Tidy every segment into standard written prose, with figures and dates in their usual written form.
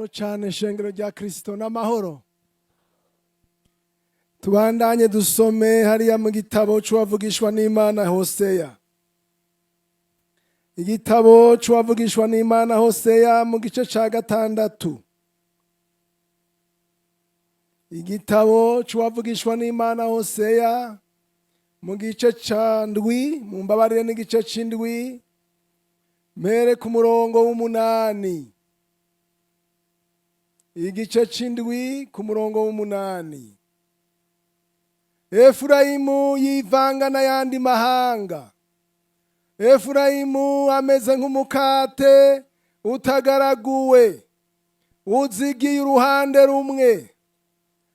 Amahoro cyane shengero rya Kristo n'amahoro. Tubandanye dusome hariya mu gitabo c'uwavugishwa n'Imana Hoseya. Igitabo c'uwavugishwa n'Imana Hoseya mu gice ca 6. Igitabo c'uwavugishwa n'Imana Hoseya mu gice ca 7, mu mbabarire n'igice c'indwi, mere ku murongo w'8. Igice c'indwi ku murongo w'8. Efurayimu yivanga n'ayandi mahanga. Efurayimu ameze nk'umukate utagaraguwe, uzigiye uruhande rumwe.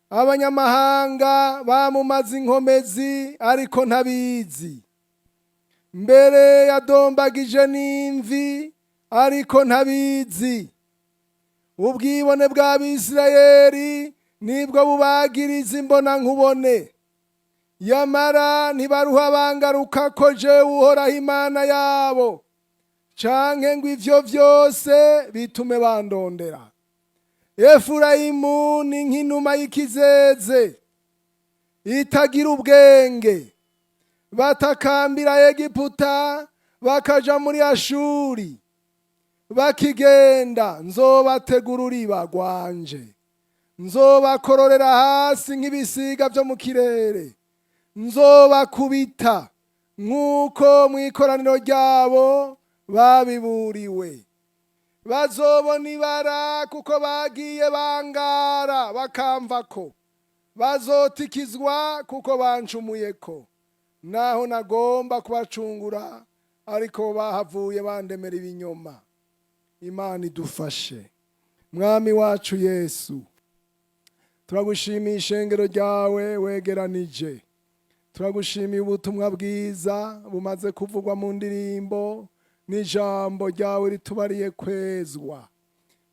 Abanyamahanga bamumaze inkomezi ariko ntabizi. Mbere yadombagije n'imvi ariko ntabizi. Ubwibone bw'Abisirayeli nibwo bubagiriza imbona nkubone. Yamara ntibaruha bangaruka ko jewe uhoraho Imana yabo, canke ngo ivyo vyose bitume bandondera. Efurayimu ni nk'inuma y'ikizeze itagira ubwenge. Batakambira Egiputa bakaja muri Ashuri. Bakigenda nzobategurira ibagwanje, nzobakororera hasi nk'ibisiga vyo mu kirere, nzobakubita nk'uko mw'ikoraniro ryabo babiburiwe. Bazobona ibara kuko bagiye bangara bakamvako, bazotikizwa kuko bancumuyeko. Naho nagomba kubacungura ariko bahavuye bandemera ibinyoma. Imana idufashe. Mwami wacu Yesu, turagushimiye ishengero ryawe wegeranije. Turagushimiye ubutumwa bwiza bumaze kuvugwa mu ndirimbo, n'ijambo ryawe ritubariye kwezwa.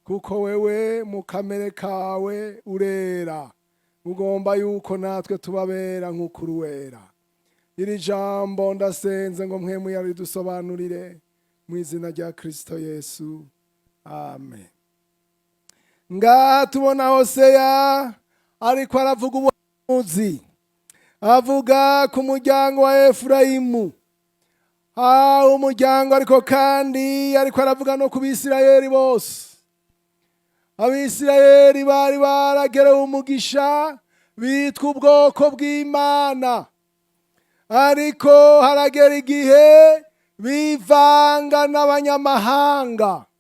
Kuko wewe mu kamere kawe urera, ugomba yuko natwe tubabera nk'uko uri wera. Iri jambo ndasenze ngo mpwemu yaridusobanurire mu izina rya Kristo Yesu. Amen. Ngaha tubona Hoseya ariko aravuga ubuhanuzi. Avuga ku muryango wa Efurayimu. Umuryango ariko kandi ariko aravuga no ku Bisirayeli bose. Abisirayeli bari baragerewe umugisha, bitwa ubwoko bw'Imana. Ariko haragera igihe bivanga n'abanyamahanga.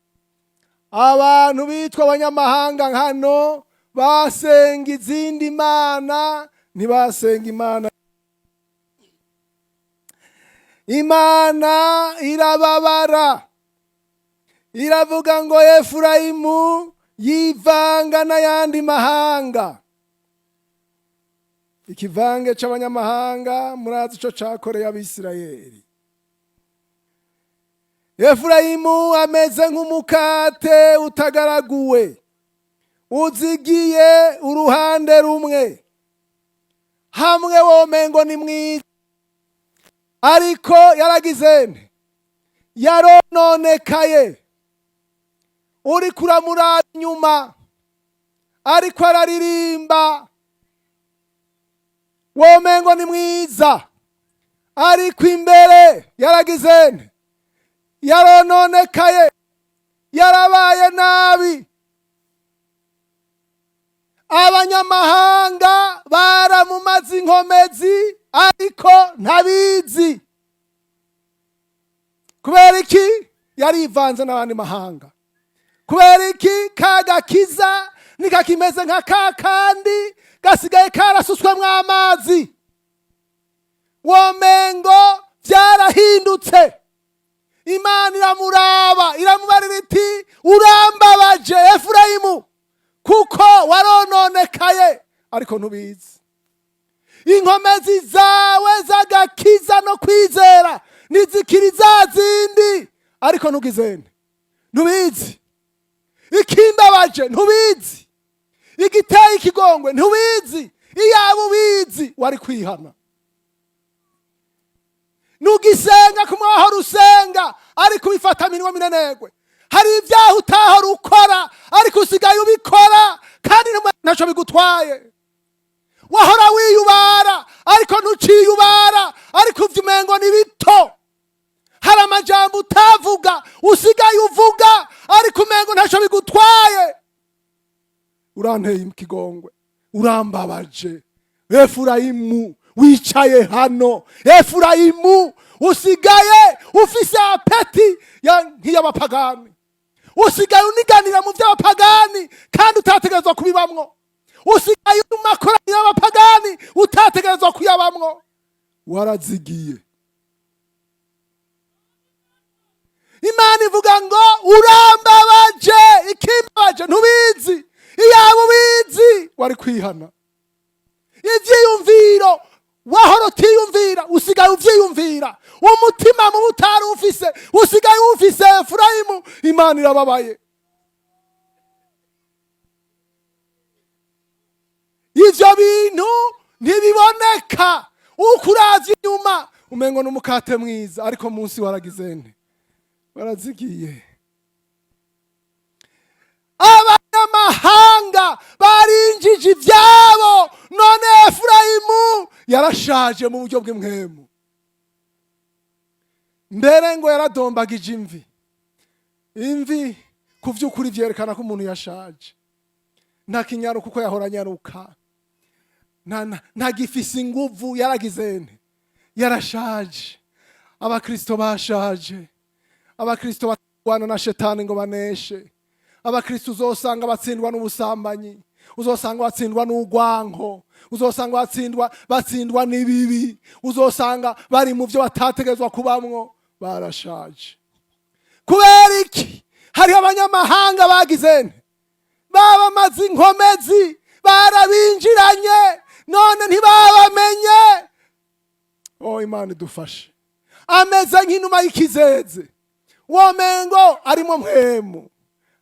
Abantu bitwa abanyamahanga hano basenga izindi mana, ntibasenga Imana. Imana irababara, iravuga ngo Efurayimu yivanga n'ayandi mahanga. Ikivange c'abanyamahanga murazi ico cakoreye Abisirayeli. Efurayimu ameze nk'umukate utagaraguwe, uzigiye uruhande rumwe. Hamwe womengo ni mwiza, ariko yaragizene, yarononekaye. Uri kuramuraba inyuma ariko araririmba, womengo ni mwiza, ariko imbere yaragizene, yarononekaye, yarabaye nabi. Abanyamahanga baramumaze inkomezi ariko ntabizi. Kubera iki? Yarivanze n'abandi mahanga. Kubera iki? Kagakiza nikakimeze nka kakandi gasigaye karasutswemwo amazi. Womengo vyarahindutse. Imana iramuraba, iramubarira iti urambabaje Efurayimu, kuko warononekaye ariko ntubizi. Inkomezi zawe z'agakiza no kwizera nizikiri za zindi ariko ntugizene, ntubizi. Ikimbabaje ntubizi, igiteye ikigongwe ntubizi. Iyaba ubizi wari kwihana. Nugisenga kumwahora usenga ariko bifata minwa minenegwe. hari ibyaha utahora ukora ariko usigaye ubikora kandi ntacyo bigutwaye. Wahora wiyubara ariko ntuciyubara, ariko uvya umengo ni bito. Hari amajambo utavuga usigaye uvuga ariko umengo ntacyo bigutwaye. Uranteye ikigongwe, urambabaje Efurayimu, wicaye hano Efurayimu, usigaye ufise apeti nk'iy'abapagani, usigaye uniganira mu by'abapagani kandi utategerezwa kubibamwo, usigaye mu makoraniro y'abapagani utategerezwa kuyabamwo. Warazigiye. Imana ivuga ngo urambabaje, ikimbabaje ntubizi. Iyaba ubizi wari kwihana. Ivyiyumviro wahora utiyumvira usigaye uvyiyumvira, umutima mu utari ufise usigaye ufise. Efurayimu, Imana irababaye. Ivyo bintu ntibiboneka, ukuravye inyuma umengo n'umukate mwiza, ariko munsi waragizene, warazigiye. Abanyamahanga barinjije ivyabo, none Efurayimu yarashaje mu buryo bw'imwemu. Mbere ngo yaradombagije imvi. Imvi ku vy'ukuri vyerekana ko umuntu yashaje. Nta kinyaruka kuko yahora anyaruka, nta gifise inguvu, yaragizene, yarashaje. Abakristo bashaje. Abakristo batwana na shetani ngo baneshe. Abakristo uzosanga batsindwa n'ubusambanyi, uzosanga batsindwa n'ugwanko, uzosanga batsindwa n'ibibi, uzosanga bari mu byo batategerezwa kubamwo. Barashaje. Kubera iki? Hari abanyamahanga bagizene, babamaze inkomezi, barabinjiranye, none ntibabamenye. Imana idufashe. Ameze nk'inuma y'ikizeze, womengo arimo mpwemu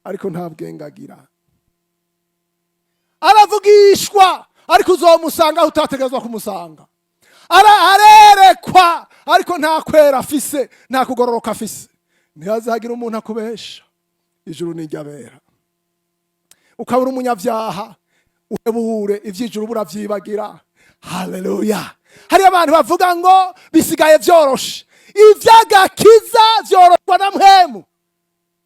ariko nta bwenge agira. Aravugishwa ariko uzomusanga utategerezwa kumusanga. Arerekwa ariko nta kwera afise, nta kugororoka afise. Ntihazagira umuntu akubesha. Ijuru ni iry'abera. Ukabura umunyavyaha uhebure, ivy'ijuru buravyibagira. Haleluya. Hari abantu bavuga ngo bisigaye vyoroshe, ivy'agakiza vyoroshwa na mpwemu.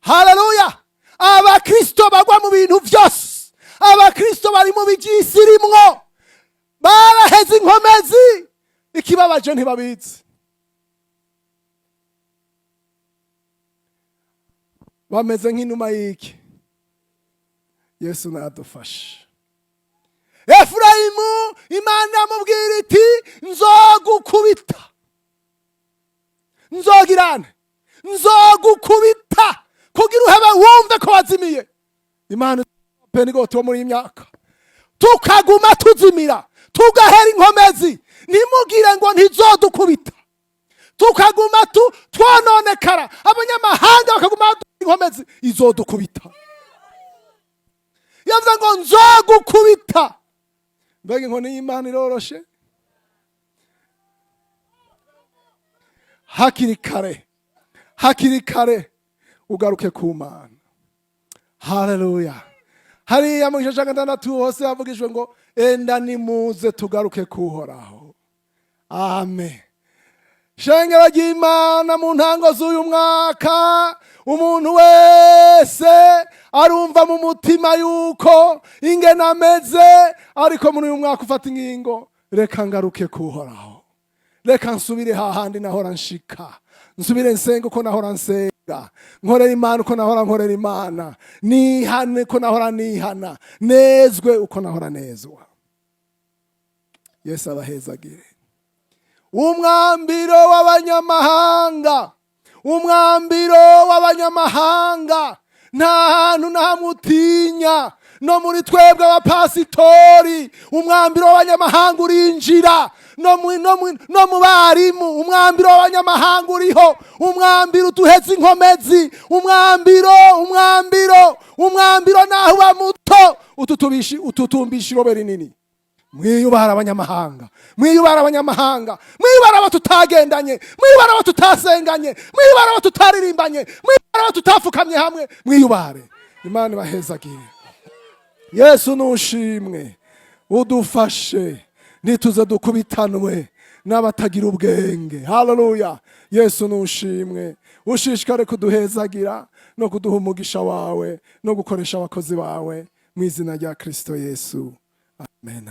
Haleluya. Abakristo bagwa mu bintu vyose, abakristo bari mu bijisi rimwo, baraheze inkomezi, ikibabaje ntibabizi. Bameze nk'inuma y'iki. Yesu nadufashe. Efurayimu, Imana yamubwira iti nzogukubita, nzogirane, nzogukubita kugira uhebe wumve ko wazimiye. Imana Pentekote muri imyaka tukaguma tuzimira, tugahera inkomezi, nimugire ngo ntizodukubita, tukaguma twononekara, abanyamahanga bakaguma inkomezi, izodukubita. Yavuze ngo nzogukubita. Mbega inkoni y'Imana iroroshe. Hakiri kare ugaruke ku Mana. Haleluya. Hariya mu gice cya gatandatu hose havugishwe ngo enda nimuze tugaruke kuhoraho. Amen. Shengero ry'Imana mu ntango z'uyu mwaka, umuntu wese arumva mu mutima yuko ingene ameze, ariko muri uyu mwaka ufata ingingo, reka ngaruke kuhoraho, reka nsubire hahandi nahora nshika, nsubire nsenga uko nahora nsenga, nkorera Imana uko nahora nkorera Imana, nihane uko nahora nihana, nezwe uko nahora nezwa. Yesu abahezagire. Umwambiro w'abanyamahanga, umwambiro w'abanyamahanga, nta hantu ntamutinya. No muri twebwe abapasitori, umwambiro w'abanyamahanga urinjira. No mu barimu, umwambiro w'abanyamahanga uriho. Umwambiro uduheza inkomezi, umwambiro naho uba muto ututumbisha irobe rinini. Mwiyubara abanyamahanga, mwiyubara abo tutagendanye, mwiyubara abo tutasenganye, mwiyubara abo tutaririmbanye, aba tutapfukamye hamwe mwiyubare. Imana ibahezagire. Yesu nushimwe, udufashe ntituze dukubitanwe n'abatagira ubwenge. Haleluya. Yesu nushimwe, ushishikare kuduhezagira no kuduha umugisha wawe no gukoresha abakozi bawe mu izina rya Kristo Yesu. Amen.